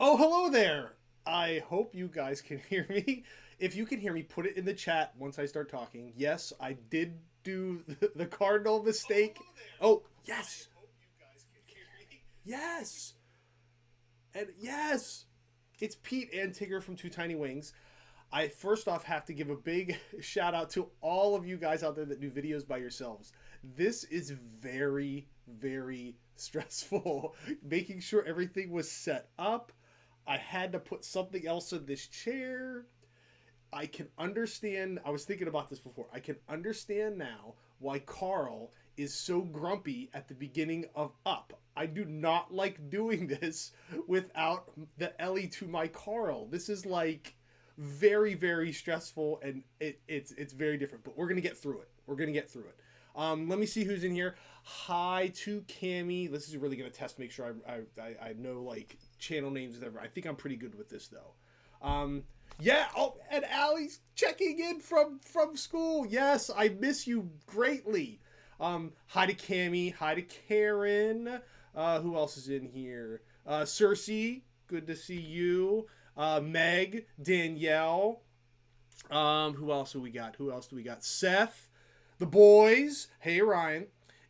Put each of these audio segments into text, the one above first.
Oh, hello there. I hope you guys can hear me. If you can hear me, put it in the chat once I start talking. Yes, I did do the cardinal mistake. Oh, yes. Yes. And yes. It's Pete and Tigger from Two Tiny Wings. I first off have to give a big shout out to all of you guys out there that do videos by yourselves. This is very, very stressful. Making sure everything was set up. I had to put something else in this chair. I can understand. I was thinking about this before. I can understand now why Carl is so grumpy at the beginning of Up. I do not like doing this without the Ellie to my Carl. This is like very, very stressful, and it's very different. But we're gonna get through it. We're gonna get through it. Let me see who's in here. Hi to Cammy. This is really gonna test, make sure I know like channel names and everything. I think I'm pretty good with this though. Yeah. Oh, and Allie's checking in from school. Yes, I miss you greatly. Hi to Cammy. Hi to Karen. Who else is in here? Cersei. Good to see you. Meg, Danielle. Who else do we got? Who else do we got? Seth, the boys. Hey, Ryan.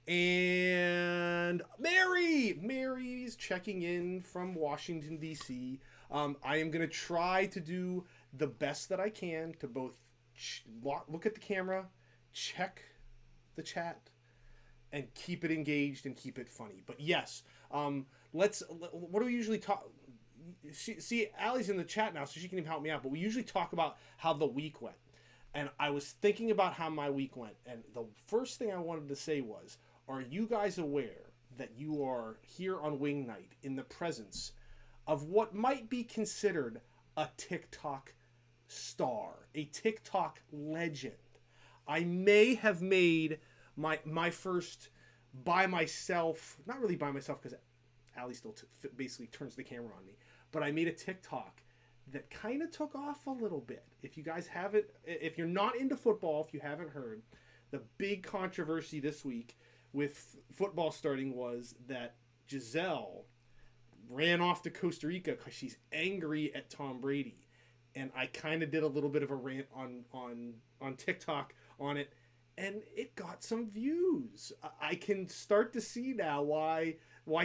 And Mary. Mary's checking in from Washington, D.C. I am going to try to do the best that I can to both look at the camera, check the chat, and keep it engaged and keep it funny. But yes, what do we usually talk? See, Allie's in the chat now, so she can even help me out. But we usually talk about how the week went. And I was thinking about how my week went. And the first thing I wanted to say was, are you guys aware that you are here on Wing Night in the presence of what might be considered a TikTok star, a TikTok legend? I may have made my first by myself, not really by myself because Allie still basically turns the camera on me, but I made a TikTok that kind of took off a little bit. If you guys haven't, if you're not into football, if you haven't heard, the big controversy this week with football starting was that Giselle ran off to Costa Rica because she's angry at Tom Brady. And I kind of did a little bit of a rant on TikTok on it, and it got some views. I can start to see now why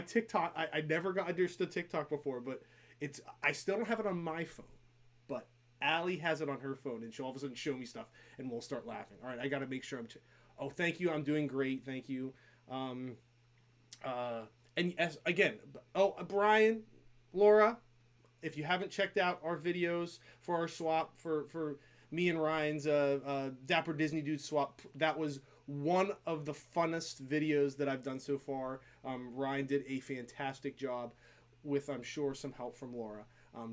TikTok. I never got understood TikTok before, but I still don't have it on my phone, but Allie has it on her phone, and she'll all of a sudden show me stuff, and we'll start laughing. All right, I got to make sure oh, thank you. I'm doing great. Thank you. And as again, Brian, Laura, if you haven't checked out our videos for our swap for me and Ryan's Dapper Disney Dude swap, that was one of the funnest videos that I've done so far. Ryan did a fantastic job with, I'm sure, some help from Laura,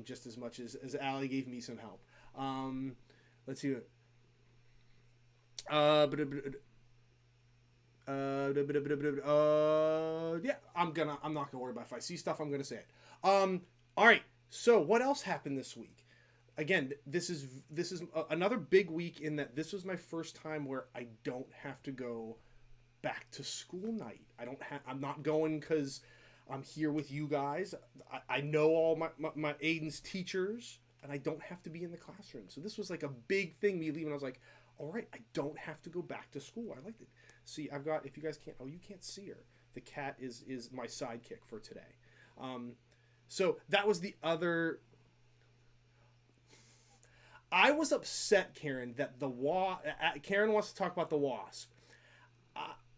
just as much as Allie gave me some help. Let's see. Yeah, I'm not gonna worry about it. If I see stuff, I'm gonna say it. All right. So what else happened this week? Again, this is another big week in that this was my first time where I don't have to go back to school night. I'm not going because I'm here with you guys. I know all my Aiden's teachers, and I don't have to be in the classroom. So this was like a big thing, me leaving. I was like, all right, I don't have to go back to school. I liked it. See, I've got, if you guys can't, you can't see her. The cat is my sidekick for today. So that was the other. I was upset, Karen, that Karen wants to talk about the wasp.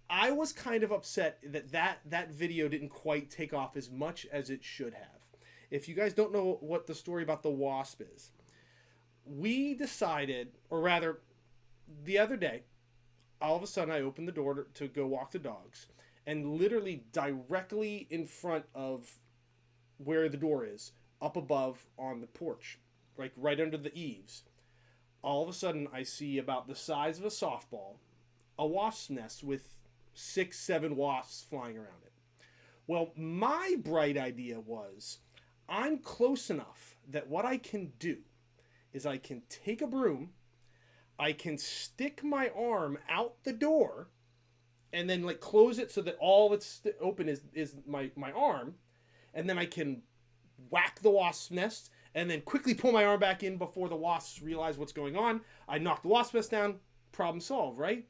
I was kind of upset that video didn't quite take off as much as it should have. If you guys don't know what the story about the wasp is, we decided, or rather, the other day, all of a sudden I opened the door to go walk the dogs, and literally directly in front of where the door is, up above on the porch, like right under the eaves, all of a sudden I see about the size of a softball, a wasp's nest with 6-7 wasps flying around it. Well, my bright idea was, I'm close enough that what I can do is I can take a broom, I can stick my arm out the door, and then like close it so that all that's open is my arm, and then I can whack the wasp nest, and then quickly pull my arm back in before the wasps realize what's going on. I knock the wasp nest down, problem solved, right?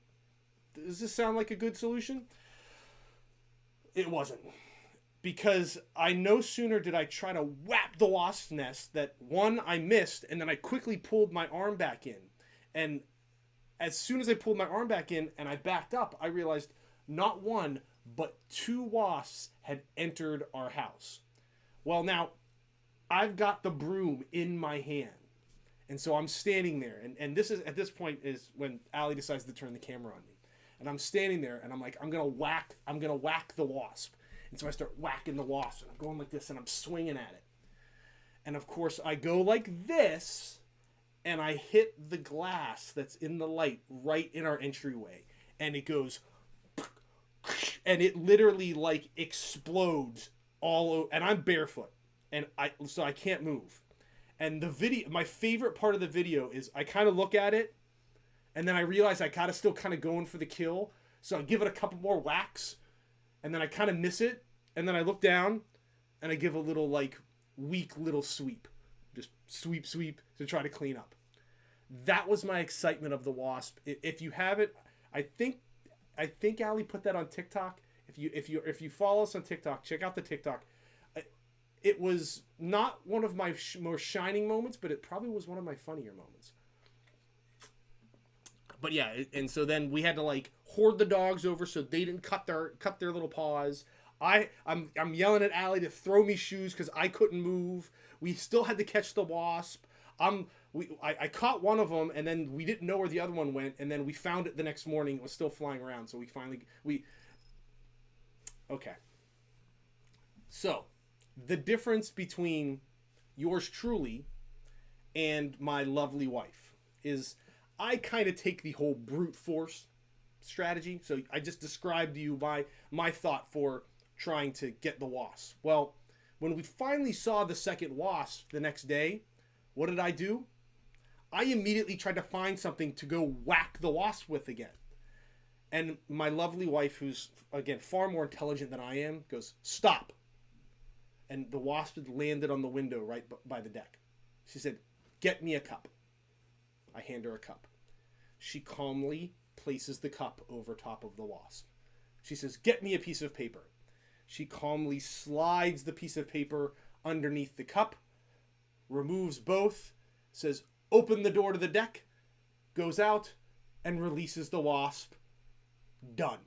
Does this sound like a good solution? It wasn't. Because I no sooner did I try to whap the wasp nest that, one, I missed, and then I quickly pulled my arm back in. And as soon as I pulled my arm back in and I backed up, I realized not one, but 2 wasps had entered our house. Well, now, I've got the broom in my hand. And so I'm standing there. And this is, at this point, is when Allie decides to turn the camera on me. And I'm standing there, and I'm like, I'm gonna whack the wasp. And so I start whacking the wasp, and I'm going like this, and I'm swinging at it. And of course, I go like this, and I hit the glass that's in the light right in our entryway. And it goes, and it literally like explodes all over, and I'm barefoot. And so I can't move. And the video, my favorite part of the video is I kind of look at it, and then I realize I gotta still kind of going for the kill. So I give it a couple more whacks, and then I kind of miss it, and then I look down, and I give a little like weak little sweep, just sweep to try to clean up. That was my excitement of the wasp. If you haven't, I think Allie put that on TikTok. If you follow us on TikTok, check out the TikTok. It was not one of my more shining moments, but it probably was one of my funnier moments. But yeah, and so then we had to like hoard the dogs over so they didn't cut their little paws. I'm yelling at Allie to throw me shoes because I couldn't move. We still had to catch the wasp. I caught one of them, and then we didn't know where the other one went, and then we found it the next morning. It was still flying around, so okay. So, the difference between yours truly and my lovely wife is I kind of take the whole brute force strategy. So I just described to you my thought for trying to get the wasp. Well, when we finally saw the second wasp the next day, what did I do? I immediately tried to find something to go whack the wasp with again. And my lovely wife, who's, again, far more intelligent than I am, goes, stop. And the wasp had landed on the window right by the deck. She said, get me a cup. I hand her a cup. She calmly places the cup over top of the wasp. She says, get me a piece of paper. She calmly slides the piece of paper underneath the cup, removes both, says, open the door to the deck, goes out, and releases the wasp. Done.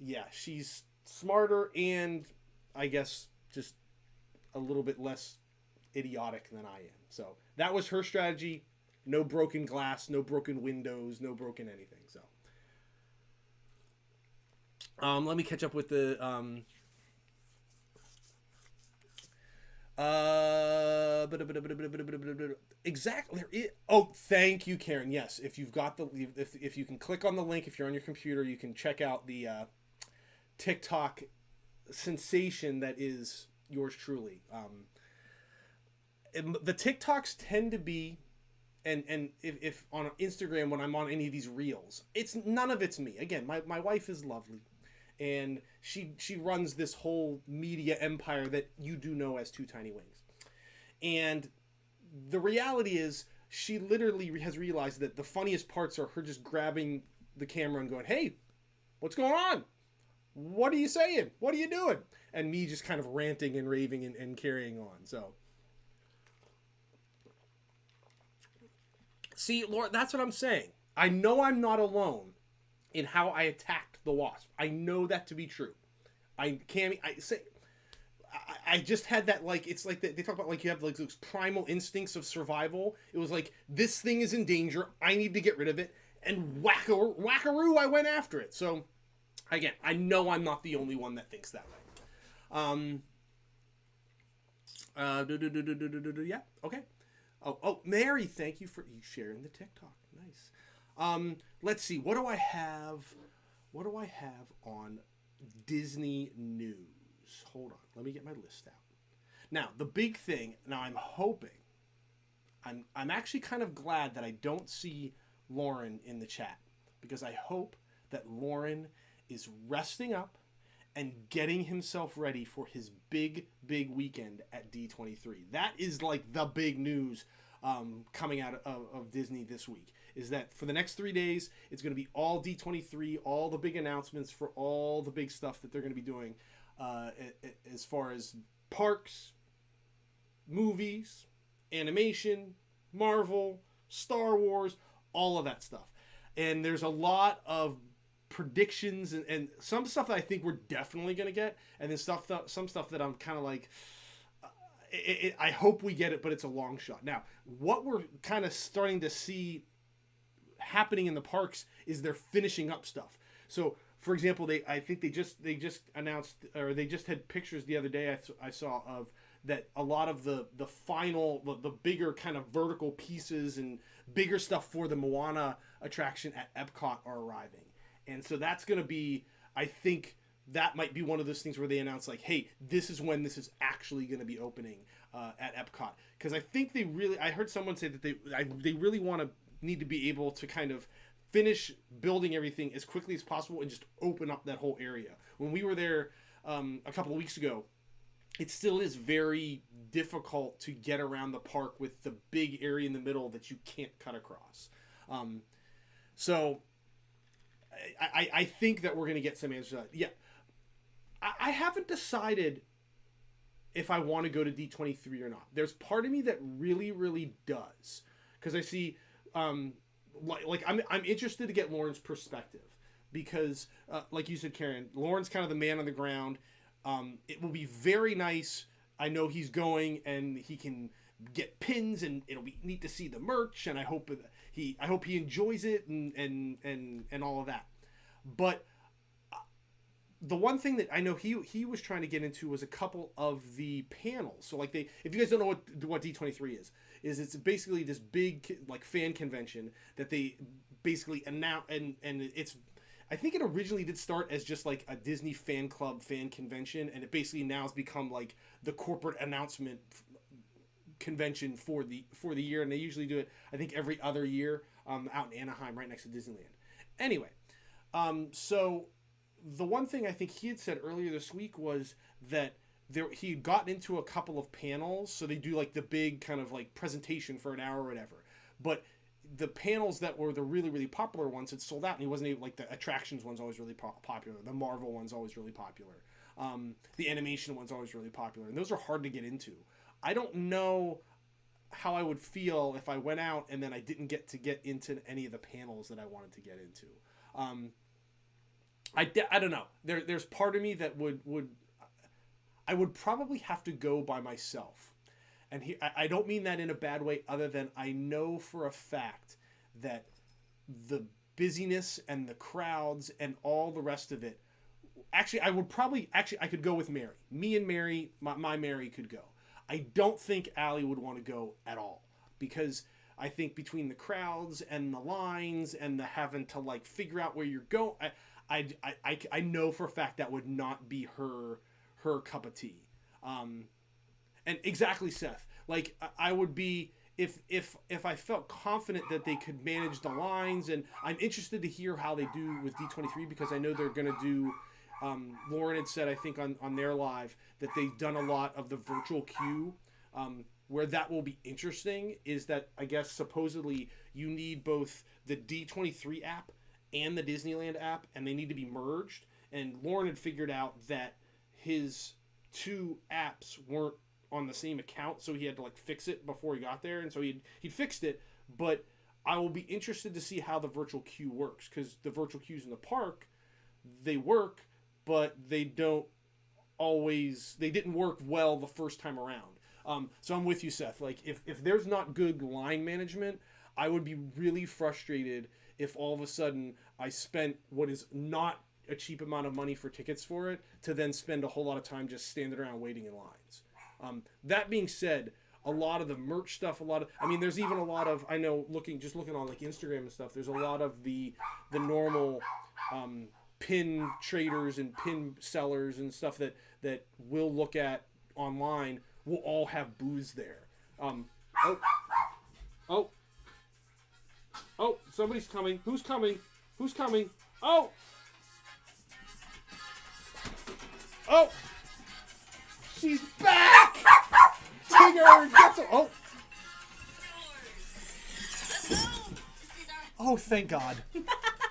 Yeah, she's smarter and, I guess, just a little bit less idiotic than I am. So that was her strategy. No broken glass, no broken windows, no broken anything. So let me catch up with the exactly. Oh, thank you, Karen. Yes, if you've got if you can click on the link, if you're on your computer, you can check out the TikTok sensation that is yours truly. The TikToks tend to be, and if on Instagram, when I'm on any of these reels, none of it's me. Again, my wife is lovely, and she runs this whole media empire that you do know as Two Tiny Wings. And the reality is, she literally has realized that the funniest parts are her just grabbing the camera and going, hey, what's going on? What are you saying? What are you doing? And me just kind of ranting and raving and carrying on. So, see, Laura, that's what I'm saying. I know I'm not alone in how I attacked the wasp. I know that to be true. I just had that, like, it's like they talk about, like, you have like those primal instincts of survival. It was like, this thing is in danger. I need to get rid of it. And whackaroo, I went after it. So, again, I know I'm not the only one that thinks that way. Yeah, okay. Oh, Mary, thank you for sharing the TikTok. Nice. Let's see. What do I have on Disney news? Hold on. Let me get my list out. Now, the big thing. Now, I'm hoping. I'm actually kind of glad that I don't see Lauren in the chat, because I hope that Lauren is resting up and getting himself ready for his big weekend at D23. That is like the big news coming out of Disney this week, is that for the next 3 days, it's going to be all D23, all the big announcements for all the big stuff that they're going to be doing as far as parks, movies, animation, Marvel, Star Wars, all of that stuff. And there's a lot of predictions and some stuff that I think we're definitely going to get, and then some stuff that I'm kind of like, I hope we get it, but it's a long shot. Now, what we're kind of starting to see happening in the parks is they're finishing up stuff. So, for example, I think they just announced, or they just had pictures the other day I saw of that a lot of the final, the bigger kind of vertical pieces and bigger stuff for the Moana attraction at Epcot are arriving. And so that's going to be, I think that might be one of those things where they announce like, hey, this is when this is actually going to be opening at Epcot. Because I think I heard someone say that they really need to be able to kind of finish building everything as quickly as possible and just open up that whole area. When we were there a couple of weeks ago, it still is very difficult to get around the park with the big area in the middle that you can't cut across. So I think that we're going to get some answers to that. Yeah. I haven't decided if I want to go to D23 or not. There's part of me that really, really does. Because I see, I'm interested to get Lauren's perspective. Because, like you said, Karen, Lauren's kind of the man on the ground. It will be very nice. I know he's going and he can get pins, and it'll be neat to see the merch, and I hope he enjoys it and all of that. But the one thing that I know he was trying to get into was a couple of the panels. So like if you guys don't know what D23 is it's basically this big like fan convention that they basically announce, and it's, I think it originally did start as just like a Disney fan club fan convention, and it basically now has become like the corporate announcement convention for the year, and they usually do it I think every other year out in Anaheim right next to Disneyland. Anyway, so the one thing I think he had said earlier this week was that he had gotten into a couple of panels, so they do like the big kind of like presentation for an hour or whatever, but the panels that were the really, really popular ones had sold out, and he wasn't able, like the attractions one's always really popular, the Marvel one's always really popular, the animation one's always really popular, and those are hard to get into. I don't know how I would feel if I went out and then I didn't get into any of the panels that I wanted to get into. I don't know. There's part of me that I would probably have to go by myself. And I don't mean that in a bad way, other than I know for a fact that the busyness and the crowds and all the rest of it, I could go with Mary. Me and Mary, my Mary could go. I don't think Allie would want to go at all, because I think between the crowds and the lines and the having to like figure out where you're going, I know for a fact that would not be her cup of tea. And exactly, Seth. Like I would be if I felt confident that they could manage the lines, and I'm interested to hear how they do with D23, because I know they're going to do. Lauren had said, I think on their live, that they've done a lot of the virtual queue. Where that will be interesting is that I guess supposedly you need both the D23 app and the Disneyland app, and they need to be merged. And Lauren had figured out that his two apps weren't on the same account, so he had to like fix it before he got there, and so he fixed it. But I will be interested to see how the virtual queue works, because the virtual queues in the park, they work, but they didn't work well the first time around. So I'm with you, Seth. Like if there's not good line management, I would be really frustrated if all of a sudden I spent what is not a cheap amount of money for tickets for it to then spend a whole lot of time just standing around waiting in lines. That being said, a lot of the merch stuff, there's even a lot of, I know looking on like Instagram and stuff, there's a lot of the normal pin traders and pin sellers and stuff that we'll look at online will all have booths there. Oh, somebody's coming. Who's coming? Oh! Oh! She's back! Tigger gets her. Oh! Oh, thank God.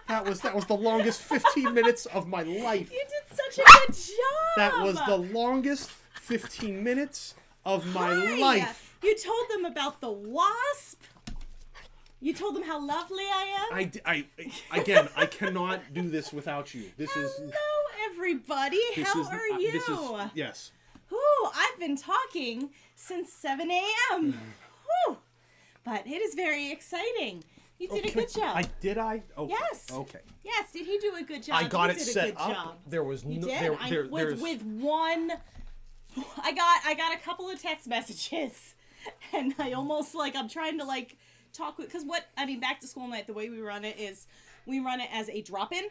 That was the longest 15 minutes of my life. You did such a good job. That was the longest 15 minutes of my life. You told them about the wasp. You told them how lovely I am. Again, I cannot do this without you. Hello, everybody. How are you? Yes. Whew, I've been talking since 7 a.m. Whew. But it is very exciting. You did a good job. Did I? Okay. Yes. Okay. Yes, did he do a good job? I got it did set a good up. Job. There was You no did. With one. I got a couple of text messages, and I almost I'm trying to talk with, because back to school night, the way we run it is we run it as a drop-in.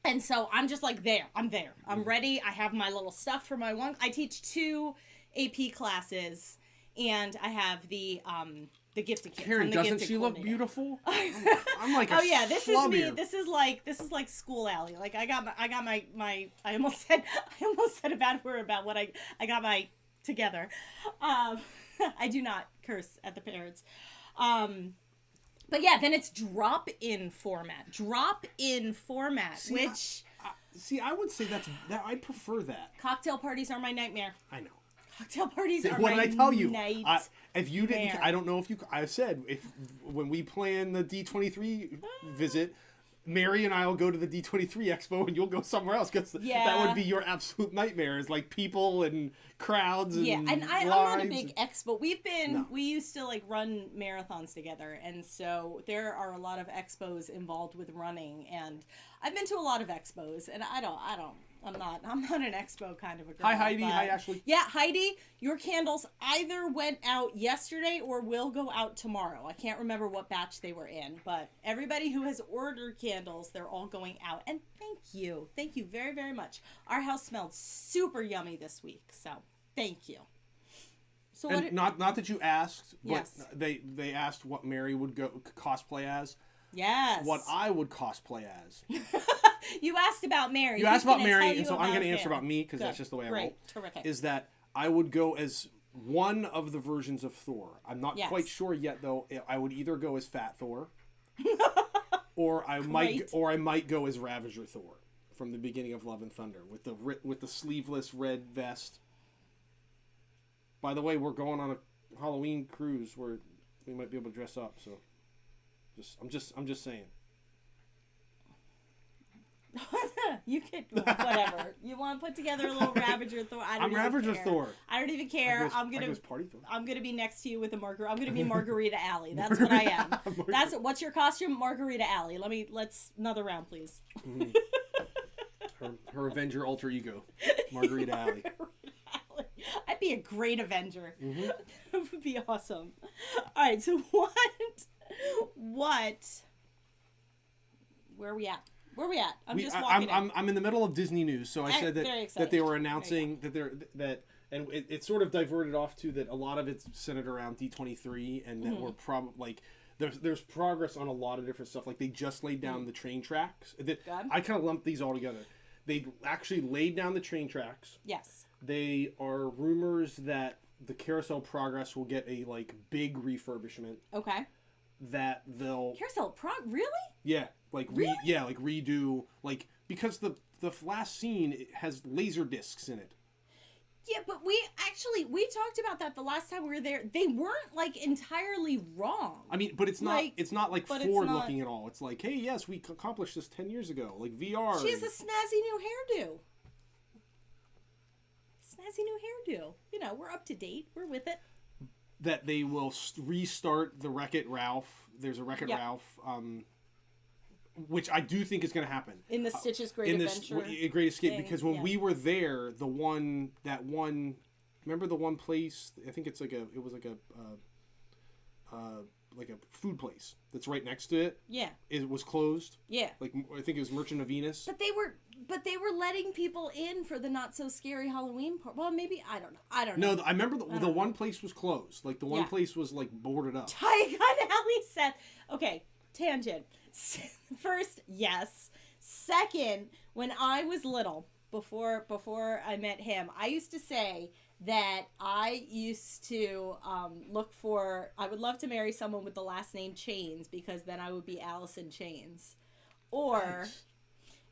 And so I'm just there. I'm there. I'm ready. I have my little stuff for my one. I teach 2 AP classes, and I have the gifted kids. Karen, doesn't she look beautiful? I'm like oh yeah, this slum is me. here. This is like school alley. I got my I almost said a bad word about what I got my together. I do not curse at the parents. But yeah, then it's drop-in format. See, I would say that I prefer that. Cocktail parties are my nightmare. I know. Cocktail parties are what my did I tell you? nightmare. If you didn't, I don't know if you. I said when we plan the D23 visit, Mary and I will go to the D23 Expo, and you'll go somewhere else because that would be your absolute nightmare. Is people and crowds and and I'm not a big expo. We used to run marathons together, and so there are a lot of expos involved with running, and I've been to a lot of expos, and I'm not an expo kind of a girl. Hi Heidi, hi Ashley. Yeah, Heidi, your candles either went out yesterday or will go out tomorrow. I can't remember what batch they were in, but everybody who has ordered candles, they're all going out. And thank you very, very much. Our house smelled super yummy this week, so thank you. So not that you asked, but yes. they asked what Mary would go cosplay as. Yes. What I would cosplay as. You asked about Mary. You asked about Mary, and so I'm going to answer about me because Good. that's just the way I roll. Terrific. Is that I would go as one of the versions of Thor. I'm not quite sure yet, though. I would either go as Fat Thor, or I might go as Ravager Thor from the beginning of Love and Thunder with the sleeveless red vest. By the way, we're going on a Halloween cruise where we might be able to dress up. So, I'm just saying. You could whatever you want to put together a little Ravager Thor. I'm Ravager Thor. I don't even care. I'm gonna be next to you with a marker. I'm gonna be Margarita Alley. That's what I am. What's your costume? Margarita Alley. Let's another round, please. Her Avenger alter ego, Margarita Alley. I'd be a great Avenger. Mm-hmm. That would be awesome. All right, so what? Where are we at? I'm just walking. I'm in the middle of Disney news, so I said that they were announcing and it sort of diverted off to that a lot of it's centered around D23, and that we're probably there's progress on a lot of different stuff. Like they just laid down the train tracks. I kind of lumped these all together. They actually laid down the train tracks. Yes. They are rumors that the Carousel Progress will get a big refurbishment. Okay. That they'll really? Yeah, really? redo because the last scene has laser discs in it. Yeah, but we talked about that the last time we were there. They weren't entirely wrong. I mean, but it's not forward looking at all. It's hey, yes, we accomplished this 10 years ago. VR. She has a snazzy new hairdo. We're up to date. We're with it. That they will restart the Wreck-It Ralph. There's a Wreck-It Ralph, which I do think is going to happen. In the Stitch's Great Adventure. Great Escape, because when we were there, remember the one place, I think it was a food place that's right next to it. Yeah. It was closed. Yeah. I think it was Merchant of Venus. But they were letting people in for the not so scary Halloween part. Well, maybe I don't know. No, I remember the one place was closed. The one place was boarded up. Tygon Alley said, okay, tangent. First, yes. Second, when I was little, before I met him, I used to say that I used to look for. I would love to marry someone with the last name Chains because then I would be Allison Chains, or. Nice.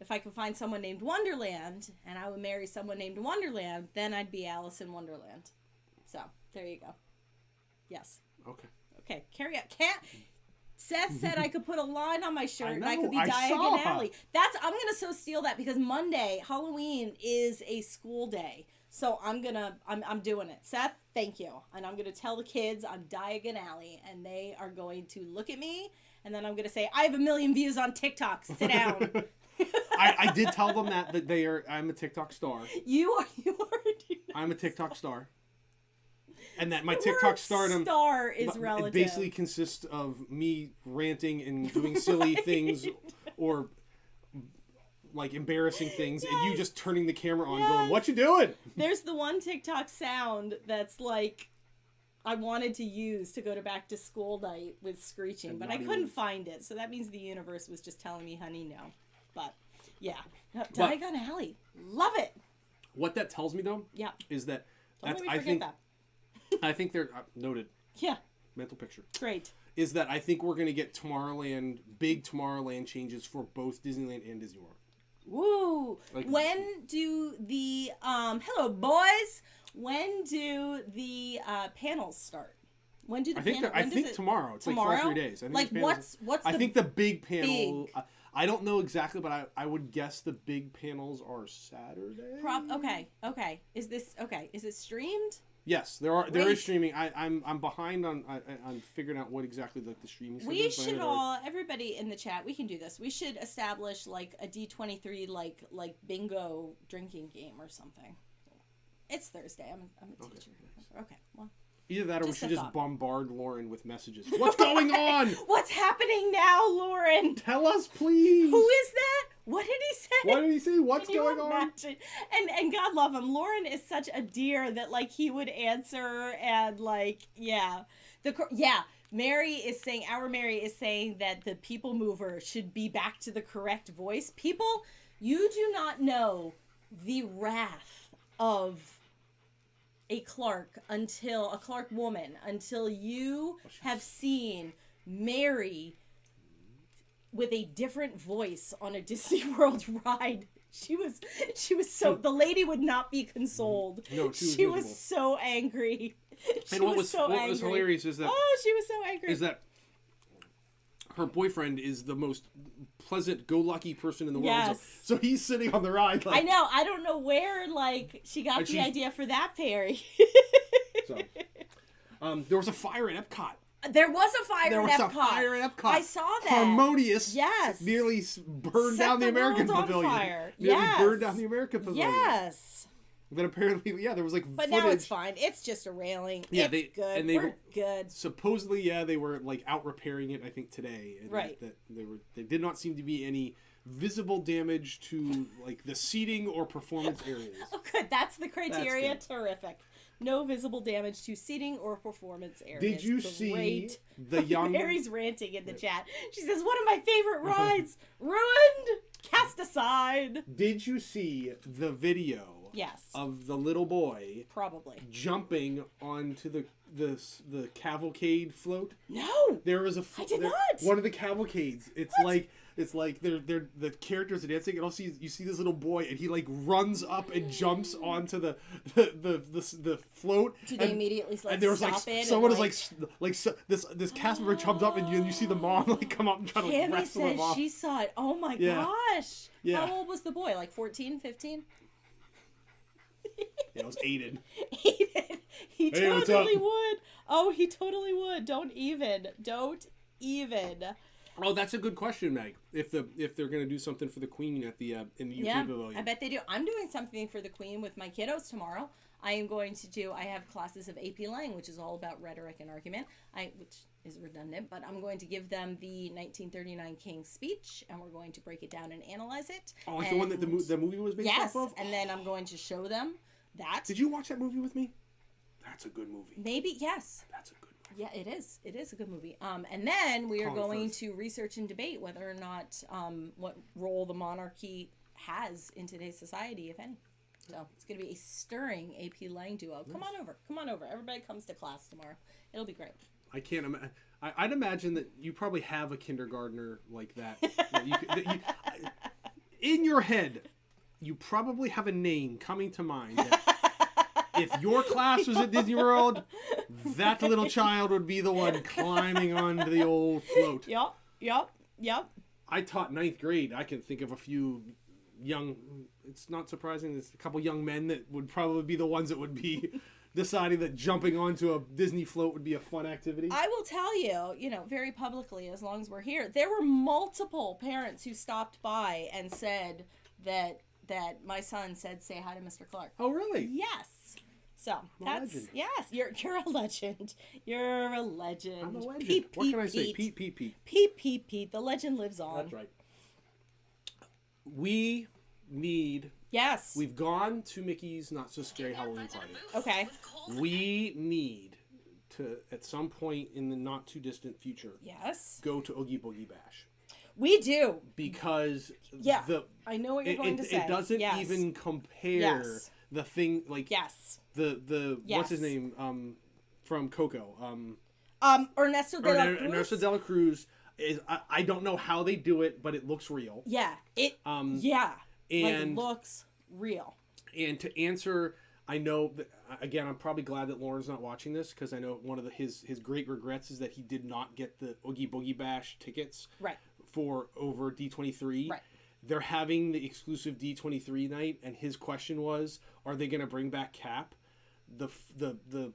If I could find someone named Wonderland and I would marry someone named Wonderland, then I'd be Alice in Wonderland. So, there you go. Yes. Okay. Okay, carry on. Seth said I could put a line on my shirt and I could be I Diagon saw. Alley. I'm going to so steal that because Monday, Halloween, is a school day. So I'm doing it. Seth, thank you. And I'm going to tell the kids I'm Diagon Alley and they are going to look at me and then I'm going to say, I have 1 million views on TikTok. Sit down. I did tell them that I'm a TikTok star. You are. I'm a TikTok star. And that my The TikTok word stardom star is relative. It basically consists of me ranting and doing silly things or like embarrassing things and you just turning the camera on going, what you doing? There's the one TikTok sound that's like I wanted to use to go to back to school night with screeching, but I couldn't find it. So that means the universe was just telling me, honey, no. But yeah, Diagon Alley, love it. What that tells me though, is that I think they're noted. Yeah, mental picture. Great. Is that I think we're gonna get big Tomorrowland changes for both Disneyland and Disney World. Woo! Like, when do the hello boys? When do the panels start? When do the panels? I think tomorrow. It's tomorrow? like 4 or 3 days. I think like what's I think the big panel. I don't know exactly, but I would guess the big panels are Saturday. Okay. Is it streamed? Yes, there is streaming. I'm behind on figuring out what exactly like the streaming. We should everybody in the chat. We can do this. We should establish like a D23 like bingo drinking game or something. It's Thursday. I'm a teacher. Okay. Well. Either that or we should just bombard Lauren with messages. What's going on? What's happening now, Lauren? Tell us, please. Who is that? What did he say? What did he say? What's going on? And God love him. Lauren is such a dear that like he would answer and like Mary is saying that the people mover should be back to the correct voice. People, you do not know the wrath of a Clark woman until you have seen Mary with a different voice on a Disney World ride. She was so the lady would not be consoled. No, she was so angry. What was hilarious is that she was so angry. Is that her boyfriend is the most pleasant, go-lucky person in the world. Yes. So he's sitting on the ride. Like, I know. I don't know where she got the idea for that, Perry. So, there was a fire at Epcot. There was a fire at Epcot. I saw that. Harmonious. Yes. Nearly burned down the American Pavilion. Fire. Nearly burned down the American Pavilion. Yes. Then apparently, there was like But footage. now it's fine. It's just a railing. Yeah, it's good. And we're good. Supposedly, they were like out repairing it. I think today, and right? That they did not seem to be any visible damage to like the seating or performance areas. Oh, good. That's the criteria. Terrific. No visible damage to seating or performance areas. Did you see the young... Mary's ranting in the chat. She says, one of my favorite rides, ruined, cast aside. Did you see the video of the little boy jumping onto the cavalcade float? No. There was I did not. One of the cavalcades. It's like they're the characters are dancing, and you see this little boy, and he like runs up and jumps onto the float. Do they immediately and there was like someone is this cast member jumps up, and you see the mom like come up and try to wrestle him off. She saw it. Oh my gosh. Yeah. How old was the boy? Like 14, 15? It was Aiden. He totally would. Oh, he totally would. Don't even. Oh, that's a good question, Meg. If they're gonna do something for the Queen at the in the UK Pavilion. I bet they do. I'm doing something for the Queen with my kiddos tomorrow. I have classes of AP Lang, which is all about rhetoric and argument. Which is redundant, but I'm going to give them the 1939 King's Speech, and we're going to break it down and analyze it. Oh, like the one that the movie was based off of? Yes, and then I'm going to show them that. Did you watch that movie with me? That's a good movie. Maybe, yes. That's a good movie. Yeah, it is. It is a good movie. And then we are going to research and debate whether or not what role the monarchy has in today's society, if any. So it's going to be a stirring AP Lang duo. Come on over. Come on over. Everybody comes to class tomorrow. It'll be great. I can't imagine. I'd imagine that you probably have a kindergartner like that. In your head, you probably have a name coming to mind. That if your class was at Disney World, that little child would be the one climbing onto the old float. Yep. I taught 9th grade. I can think of a few young, it's not surprising, there's a couple young men that would probably be the ones that would be deciding that jumping onto a Disney float would be a fun activity. I will tell you, very publicly, as long as we're here, there were multiple parents who stopped by and said that my son said, say hi to Mr. Clark. Oh, really? Yes. So that's legend. Yes, you're a legend. You're a legend. I'm a legend. Pete, what can I say? Pete. Pete. The legend lives on. That's right. We need. Yes. We've gone to Mickey's Not So Scary Halloween Party. Okay. We need to, at some point in the not too distant future, Yes. go to Oogie Boogie Bash. We do. Because I know what you're going to say. It doesn't even compare the thing like the what's his name from Coco Ernesto de la Cruz. Ernesto de la Cruz is I don't know how they do it, but it looks real. Yeah. It and looks real. And to answer, I know that, again, I'm probably glad that Lauren's not watching this because I know one of his great regrets is that he did not get the Oogie Boogie Bash tickets for over D23. Right. They're having the exclusive D23 night, and his question was, are they going to bring back Cap? The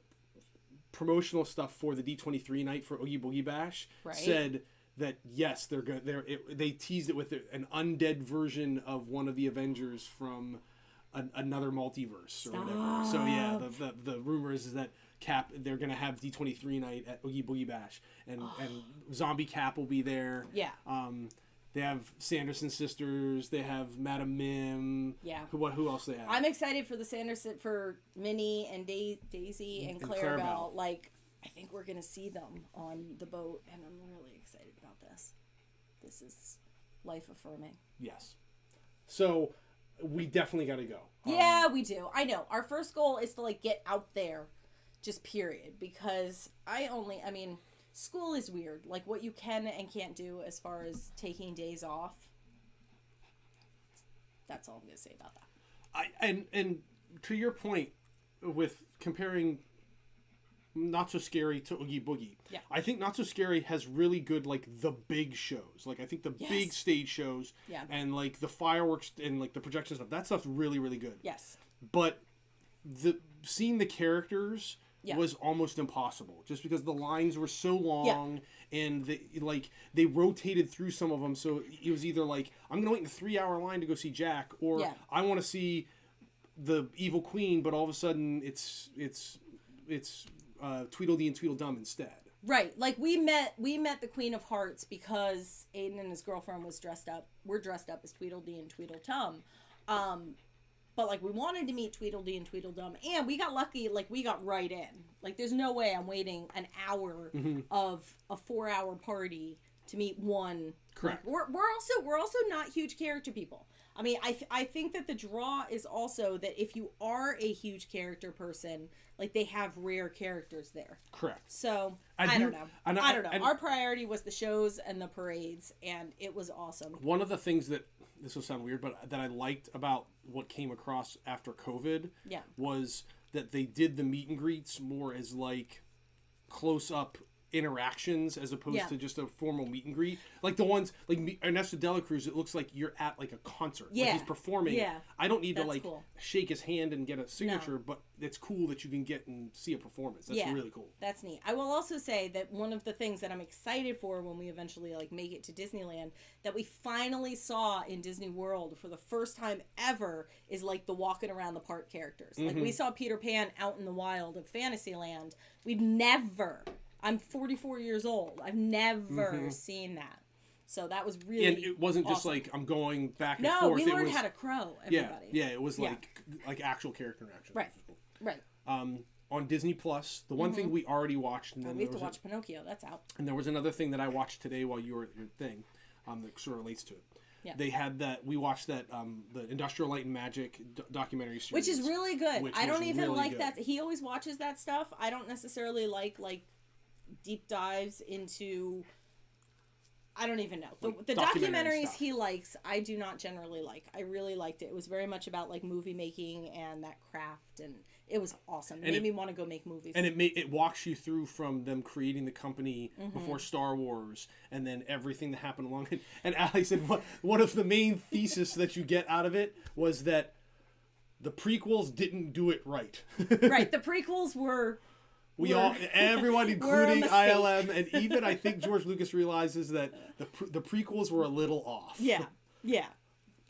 promotional stuff for the D23 night for Oogie Boogie Bash said that yes, they're going. They teased it with an undead version of one of the Avengers from another multiverse or whatever. So yeah, the rumor is that Cap, they're gonna have D23 night at Oogie Boogie Bash, and Zombie Cap will be there. Yeah. They have Sanderson sisters. They have Madame Mim. Yeah. Who else they have? I'm excited for the Sanderson, for Minnie and Daisy and Clarabelle. Like, I think we're gonna see them on the boat, and I'm really excited about this. This is life affirming. Yes. So we definitely got to go. Yeah, we do. I know. Our first goal is to get out there, just period. Because school is weird. Like what you can and can't do as far as taking days off. That's all I'm gonna say about that. And to your point with comparing Not So Scary to Oogie Boogie. Yeah. I think Not So Scary has really good the big shows. I think the big stage shows and the fireworks and the projection stuff. That stuff's really, really good. Yes. But seeing the characters was almost impossible just because the lines were so long and they rotated through some of them. So it was either I'm going to wait in a 3-hour line to go see Jack, or I want to see the Evil Queen, but all of a sudden it's Tweedledee and Tweedledum instead. Right. We met the Queen of Hearts because Aiden and his girlfriend were dressed up as Tweedledee and Tweedledum. But we wanted to meet Tweedledee and Tweedledum, and we got lucky. We got right in. There's no way I'm waiting an hour of a 4-hour party to meet one. Correct. We're also not huge character people. I think that the draw is also that if you are a huge character person, they have rare characters there. Correct. So I don't know. I don't know. Our priority was the shows and the parades, and it was awesome. One of the things that, this will sound weird, but that I liked about what came across after COVID was that they did the meet and greets more as close up interactions as opposed to just a formal meet and greet. The ones Ernesto de la Cruz, it looks like you're at a concert. He's performing. I don't need to cool. Shake his hand and get a signature, but it's cool that you can get and see a performance. That's really cool. That's neat. I will also say that one of the things that I'm excited for when we eventually make it to Disneyland that we finally saw in Disney World for the first time ever is the walking around the park characters. We saw Peter Pan out in the wild of Fantasyland. We've never, I'm 44 years old, I've never seen that. So that was really And it wasn't awesome. Just I'm going back and no, forth. we learned how to crow, everybody. Yeah, it was like actual character interaction. Right. On Disney Plus, the one thing we already watched. And then we have to watch Pinocchio. That's out. And there was another thing that I watched today while you were at your thing that sort of relates to it. They had that. We watched that the Industrial Light and Magic documentary series, which is really good. I don't even really like good. that. He always watches that stuff. I don't necessarily like deep dives into. I don't even know. The documentaries stuff. he likes, I do not generally like. I really liked it. It was very much about like movie making and that craft, and it was awesome. It made me want to go make movies. And it walks you through from them creating the company before Star Wars, and then everything that happened along it. And Ali said one of the main thesis that you get out of it was that the prequels didn't do it right. Right, the prequels were... Everyone, including ILM, and even I think George Lucas realizes that the prequels were a little off. Yeah.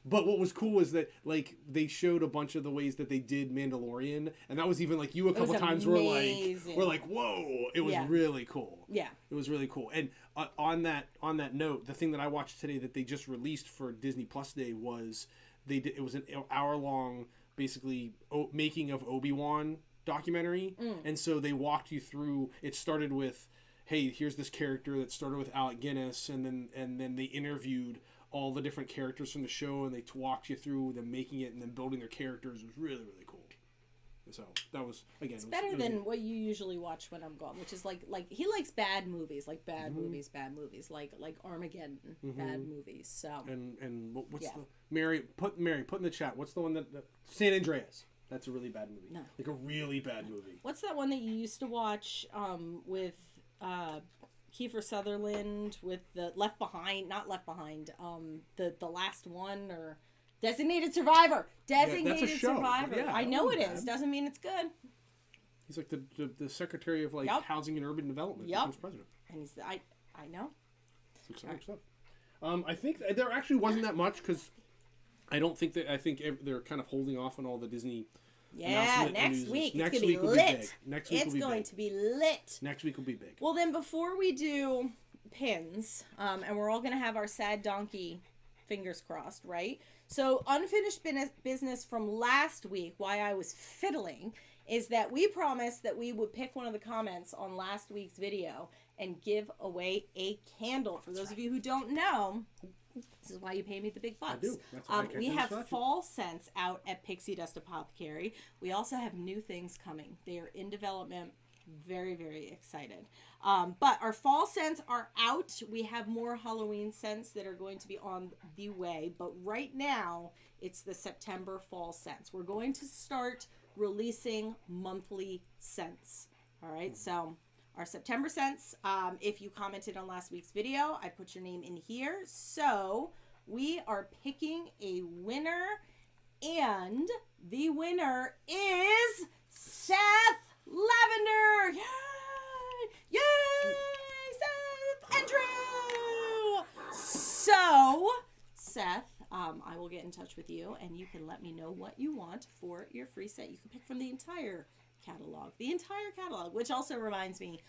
But what was cool was that like they showed a bunch of the ways that they did Mandalorian, and that was even like you a couple times were like, whoa! It was really cool. Yeah, it was really cool. And on that note, the thing that I watched today that they just released for Disney Plus Day was it was an hour-long basically making of Obi-Wan documentary, and so they walked you through. It started with, hey, here's this character that started with Alec Guinness, and then they interviewed all the different characters from the show, and they walked you through them making it and then building their characters. It was really, really cool. So that was, again, it's better than what you usually watch when I'm gone, which is like he likes bad movies, like bad movies, like Armageddon, bad movies. So and what's the Mary put in the chat? What's the one that San Andreas? That's a really bad movie. No. Like a really bad movie. What's that one that you used to watch with Kiefer Sutherland with the Left Behind, not Left Behind, the last one, or Designated Survivor. Designated Survivor. Yeah, I know it is. Doesn't mean it's good. He's like the Secretary of Housing and Urban Development. Becomes president. And he's I know. It's exciting stuff. I think there actually wasn't that much because I think they're kind of holding off on all the Disney. Yeah, next week it's going to be lit. Next week it's going to be lit. Next week will be big. Well, then before we do pins, and we're all going to have our sad donkey fingers crossed, right? So unfinished business from last week, why I was fiddling, is that we promised that we would pick one of the comments on last week's video and give away a candle. For those of you who don't know, this is why you pay me the big bucks. I do. That's why we have fall scents out at Pixie Dust Apothecary. We also have new things coming. They are in development. Very, very excited. But our fall scents are out. We have more Halloween scents that are going to be on the way. But right now, it's the September fall scents. We're going to start releasing monthly scents. All right, so our September scents, if you commented on last week's video, I put your name in here. So we are picking a winner, and the winner is Seth Lavender. Yay! Yay! Seth Andrew! So, Seth, I will get in touch with you, and you can let me know what you want for your free set. You can pick from the entire catalog. Which also reminds me,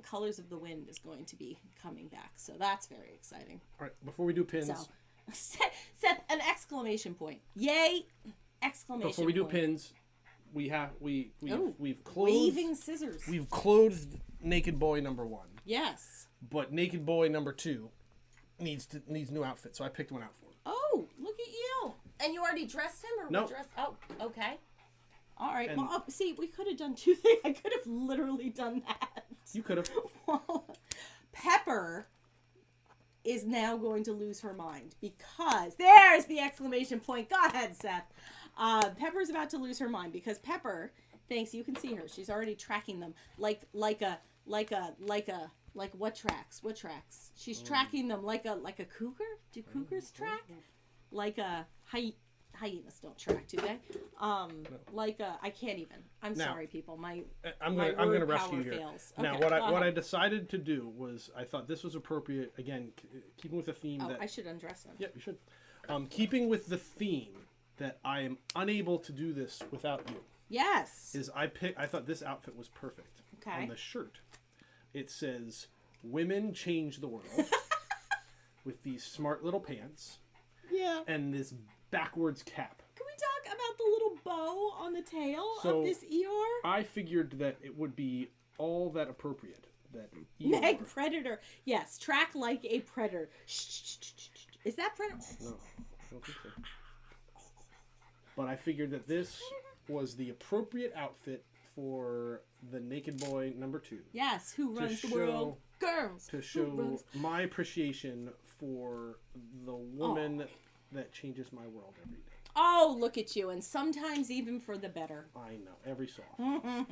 Colors of the Wind is going to be coming back, so that's very exciting. All right, before we do pins, so, Seth, an exclamation point! Yay! Exclamation! Before we do pins, we've clothed waving scissors. We've clothed Naked Boy number 1. Yes. But Naked Boy number 2 needs new outfit, so I picked one out for him. Oh, look at you! And you already dressed him, or no? Dressed? Oh, okay. All right. Well, see, we could have done two things. I could have literally done that. You could have. Well, Pepper is now going to lose her mind because there's the exclamation point. Go ahead, Seth. Pepper's about to lose her mind because Pepper thinks you can see her. She's already tracking them like what tracks? What tracks? She's tracking them like a cougar. Do cougars track? Like a hyenas don't track, do they? No. I can't even. I'm sorry, people. I'm gonna rescue you here. Fails. Now, okay, what I decided to do was I thought this was appropriate. Again, keeping with the theme. I should undress him. Yeah, you should. Keeping with the theme that I am unable to do this without you. Yes. I thought this outfit was perfect. Okay. On the shirt, it says "Women Change the World" with these smart little pants. Yeah. And this backwards cap. Can we talk about the little bow on the tail of this Eeyore? I figured that it would be all that appropriate. That Eeyore. Meg Predator. Yes, track like a predator. Is that Predator? No, I don't think so. But I figured that this was the appropriate outfit for the Naked Boy #2. Yes, who runs the world? Girls. To show my appreciation for the woman that changes my world every day. Oh, look at you. And sometimes even for the better. I know, every so often.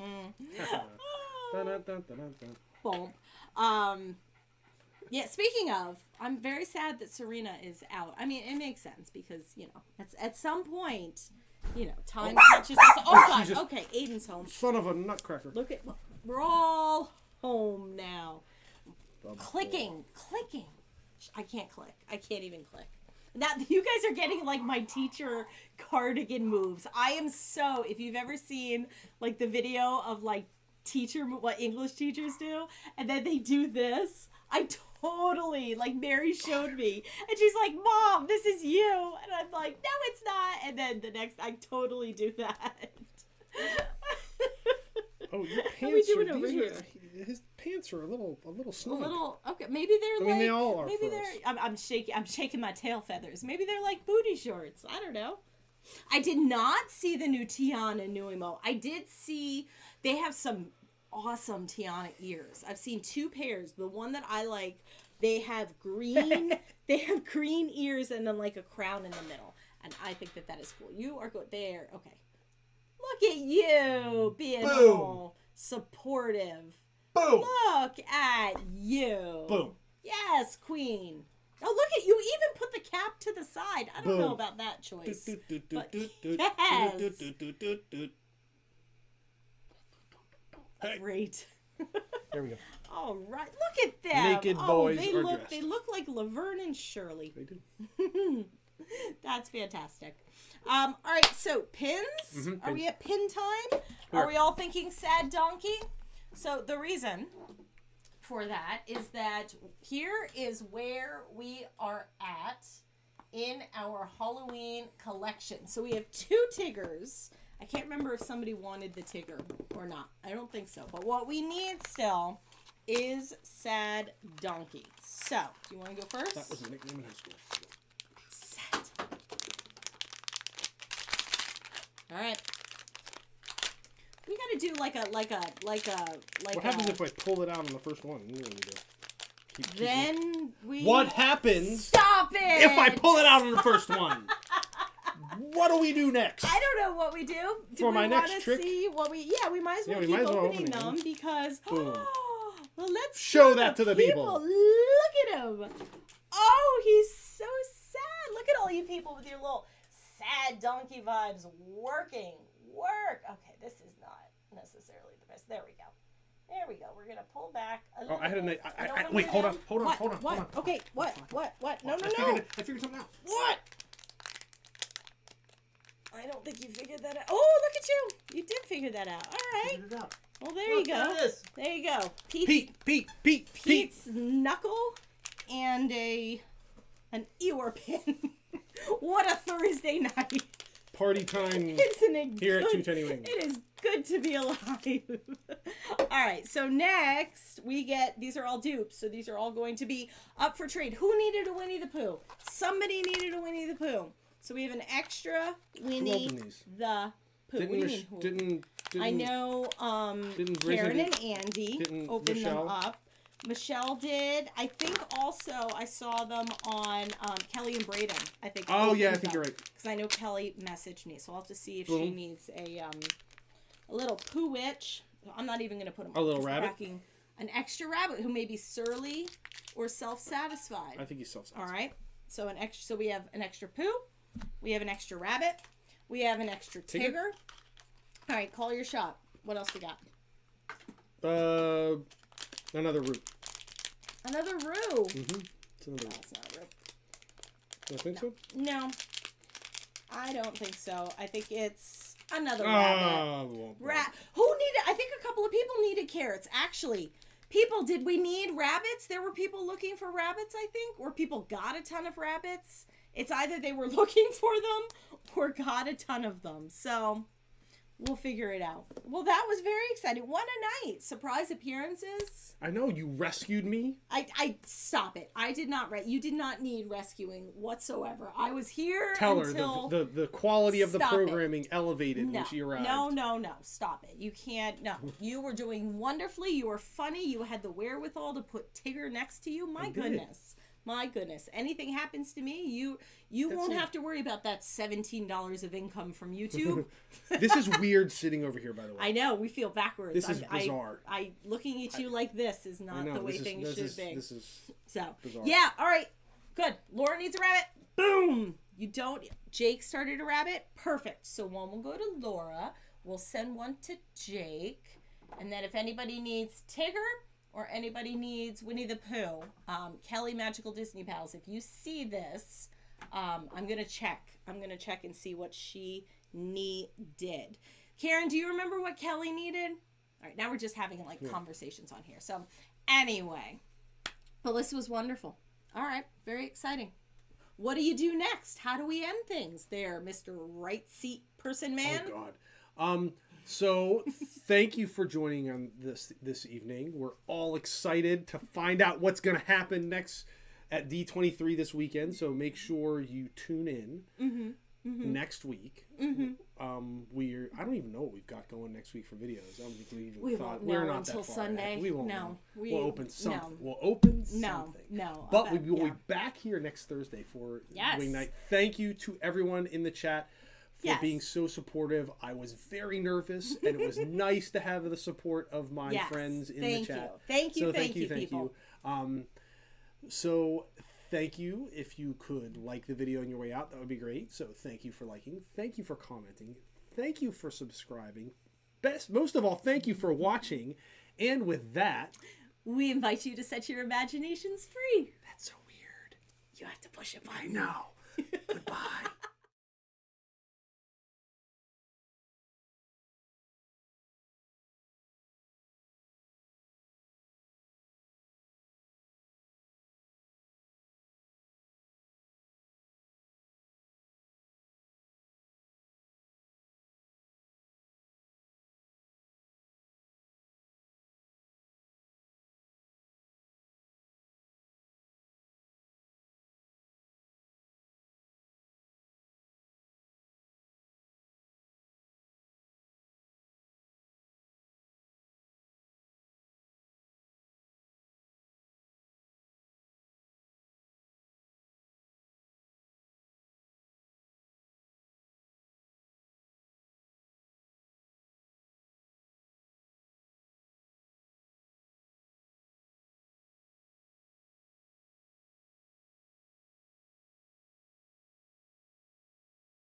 Boom. Yeah, speaking of, I'm very sad that Serena is out. I mean, it makes sense because, you know, at some point, you know, time catches us. Oh, God. Jesus. Okay, Aiden's home. Son of a nutcracker. Look at, we're all home now. Clicking. I can't click. I can't even click. Now, you guys are getting, like, my teacher cardigan moves. I am so, if you've ever seen, like, the video of, like, what English teachers do, and then they do this, I totally, like, Mary showed me, and she's like, Mom, this is you, and I'm like, no, it's not, and then the next, I totally do that. Oh, your pants How are we doing over here? His pants are a little snug. Okay, maybe they're like, they all are maybe for they're, us. I'm shaking my tail feathers. Maybe they're like booty shorts. I don't know. I did not see the new Tiana and Nuimo. I did see, they have some awesome Tiana ears. I've seen 2 pairs. The one that I like, they have green, ears and then like a crown in the middle. And I think that is cool. You are good there. Okay. Look at you being all supportive. Boom. Look at you. Boom. Yes, queen. Oh, look at you. Even put the cap to the side. I don't know about that choice. But yes. Hey. Great. There we go. All right. Look at them. Naked boys they are look dressed. They look like Laverne and Shirley. They do. That's fantastic. All right, so pins. Are we at pin time? Are we all thinking sad donkey? So the reason for that is that here is where we are at in our Halloween collection. So we have 2 Tiggers. I can't remember if somebody wanted the Tigger or not. I don't think so. But what we need still is sad donkey. So, do you want to go first? That was a nickname in high school. All right. We gotta do like a. What happens if I pull it out on the first one? You know what you do. Then we. What happens? Stop it! If I pull it out on the first one. What do we do next? I don't know what we do. For my next trick? See what we? Yeah, we might as well keep opening them because. Boom. Well, let's show that to the people. Look at him. Oh, he's so sad. Look at all you people with your little sad donkey vibes working. Work. Okay, this is not necessarily the best. There we go. There we go. We're gonna pull back a little. Oh, I had a bit. wait. Hold on. What? Okay. What? No. I figured something out. What? I don't think you figured that out. Oh, look at you. You did figure that out. All right. Figured it out. Well, there you go. There you go. Pete's knuckle and an Eeyore pin. What a Thursday night. Party time Isn't it here good? at Two Tiny Wings. It is good to be alive. All right, so next we get, these are all dupes, so these are all going to be up for trade. Who needed a Winnie the Pooh? Somebody needed a Winnie the Pooh. So we have an extra Winnie the Pooh. What do you mean? Didn't I know Karen and Andy opened them up. Michelle did. I think also I saw them on Kelly and Braden. I think. Oh yeah, I think you're right. Because I know Kelly messaged me, so I'll have to see if she needs a little Pooh witch. I'm not even gonna put him. A little rabbit. An extra rabbit who may be surly or self-satisfied. I think he's self-satisfied. All right. So an extra. So we have an extra Pooh. We have an extra rabbit. We have an extra Tigger. All right, call your shot. What else we got? Another root. Another Roo. Mm-hmm. It's another root. That's not a Roo. You think so? No. I don't think so. I think it's another rabbit. Who needed? I think a couple of people needed carrots. Actually, did we need rabbits? There were people looking for rabbits, I think, or people got a ton of rabbits. It's either they were looking for them or got a ton of them. So We'll figure it out. Well, that was very exciting. What a night. Surprise appearances. I know, you rescued me. I stop it. I did not, you did not need rescuing whatsoever. I was here Tell until... her the quality of the Stop programming it. elevated No, when she arrived. no. Stop it. You can't. No. You were doing wonderfully. You were funny. You had the wherewithal to put Tigger next to you. My goodness. My goodness. Anything happens to me, you won't have to worry about that $17 of income from YouTube. This is weird sitting over here, by the way. I know. We feel backwards. This is bizarre. I looking at you like this is not the way things should be. This is so bizarre. Yeah. All right. Good. Laura needs a rabbit. Boom. You don't. Jake started a rabbit. Perfect. So one will go to Laura. We'll send one to Jake, and then if anybody needs Tigger, or anybody needs Winnie the Pooh, Kelly Magical Disney Pals, if you see this, I'm going to check. I'm going to check and see what she needed. Karen, do you remember what Kelly needed? All right, now we're just having conversations on here. So anyway, Melissa was wonderful. All right, very exciting. What do you do next? How do we end things there, Mr. Right Seat Person Man? Oh, God. So thank you for joining on this evening. We're all excited to find out what's going to happen next at D23 this weekend. So make sure you tune in next week. I don't even know what we've got going next week for videos. I don't think we even thought. We're not until that far Sunday. ahead. We won't No, know. we- We'll open something. no. We'll open something. No. But we will be back here next Thursday for Yes. Wing Night. Thank you to everyone in the chat for being so supportive. I was very nervous, and it was nice to have the support of my friends in the chat. Thank you, so thank you, people. So thank you. If you could like the video on your way out, that would be great. So thank you for liking. Thank you for commenting. Thank you for subscribing. Most of all, thank you for watching. And with that, we invite you to set your imaginations free. That's so weird. You have to push it by. I know. Goodbye.